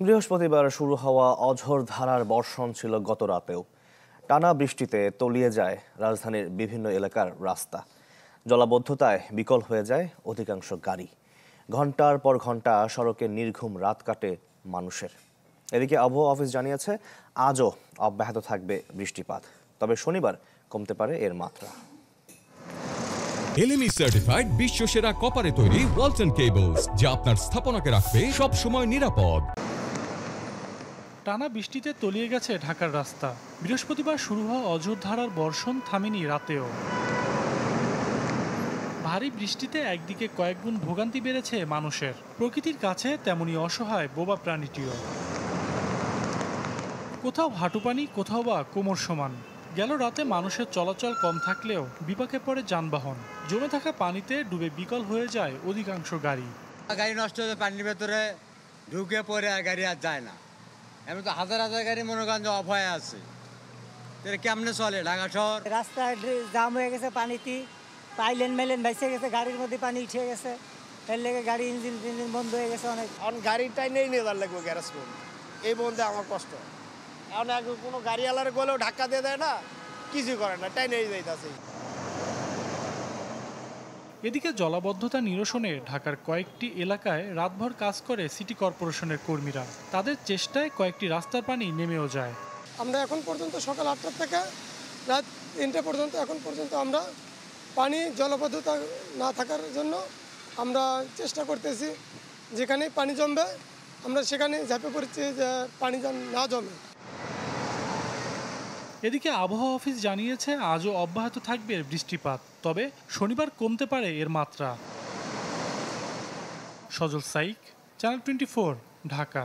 বৃহস্পতিবার শুরু হওয়া অঝোর ধারার বর্ষণ ছিল গত রাতেও। টানা বৃষ্টিতে তলিয়ে যায় রাজধানীর বিভিন্ন এলাকার রাস্তা। জলাবদ্ধতায় বিকল হয়ে যায় অধিকাংশ গাড়ি। ঘন্টার পর ঘন্টা সড়কে নির্ঘুম রাত কাটে মানুষের। এদিকে আবহাওয়া অফিস জানিয়েছে আজও অব্যাহত থাকবে বৃষ্টিপাত, তবে শনিবার কমতে পারে এর মাত্রা। এলএমই সার্টিফাইড বিশ্ব সেরা কপারে তৈরি ওয়ালটন কেবলস, যা আপনার স্থাপনাকে রাখবে সব সময় নিরাপদ। টানা বৃষ্টিতে তলিয়ে গেছে ঢাকার রাস্তা। বৃহস্পতিবার শুরু হওয়া অঝোর ধারার বর্ষণ থামেনি রাতেও। ভারী বৃষ্টিতে একদিকে কয়েক গুণ ভোগান্তি বেড়েছে মানুষের, প্রকৃতির কাছে তেমনি অসহায় বোবা প্রাণীটিও। কোথাও হাঁটু পানি, কোথাও বা কোমর সমান। গেল রাতে মানুষের চলাচল কম থাকলেও বিপাকে পড়ে যানবাহন। জমে থাকা পানিতে ডুবে বিকল হয়ে যায় অধিকাংশ গাড়ি। গাড়ি নষ্ট হয়ে পানির ভেতরে ঢুকে পড়ে আর গাড়ি আর যায় না। এমন তো হাজার হাজার গাড়ি মনে করেন যে অফ হয়ে আছে। কেমনে চলে ঢাকা শহর? রাস্তা জাম হয়ে গেছে পানিতে, পাইলেন মেলেন ভাইসে গেছে, গাড়ির মধ্যে পানি উঠে গেছে। এর লেগে গাড়ি ইঞ্জিন বন্ধ হয়ে গেছে অনেক। এখন গাড়িটাই নিয়ে যাওয়ার লাগবে গ্যারেজ পর্যন্ত, এই বন্ধে আমার কষ্ট। এখন কোনো গাড়িওয়ালার গলেও ধাক্কা দিয়ে দেয় না, কিছু করে না, টাই নিয়ে যাইতেছে। এদিকে জলাবদ্ধতা নিরসনে ঢাকার কয়েকটি এলাকায় রাতভর কাজ করে সিটি কর্পোরেশনের কর্মীরা। তাদের চেষ্টায় কয়েকটি রাস্তার পানি নেমেও যায়। আমরা এখন পর্যন্ত সকাল 8টা থেকে রাত 3টা পর্যন্ত এখন পর্যন্ত আমরা পানি জলাবদ্ধতা না থাকার জন্য আমরা চেষ্টা করতেছি। যেখানে পানি জমবে আমরা সেখানে ঝাঁপে পড়েছি যে পানি যেন না জমে। এদিকে আবহাওয়া অফিস জানিয়েছে আজও অব্যাহত থাকবে বৃষ্টিপাত, তবে শনিবার কমতে পারে এর মাত্রা। সজল সাইক, চ্যানেল 24, ঢাকা।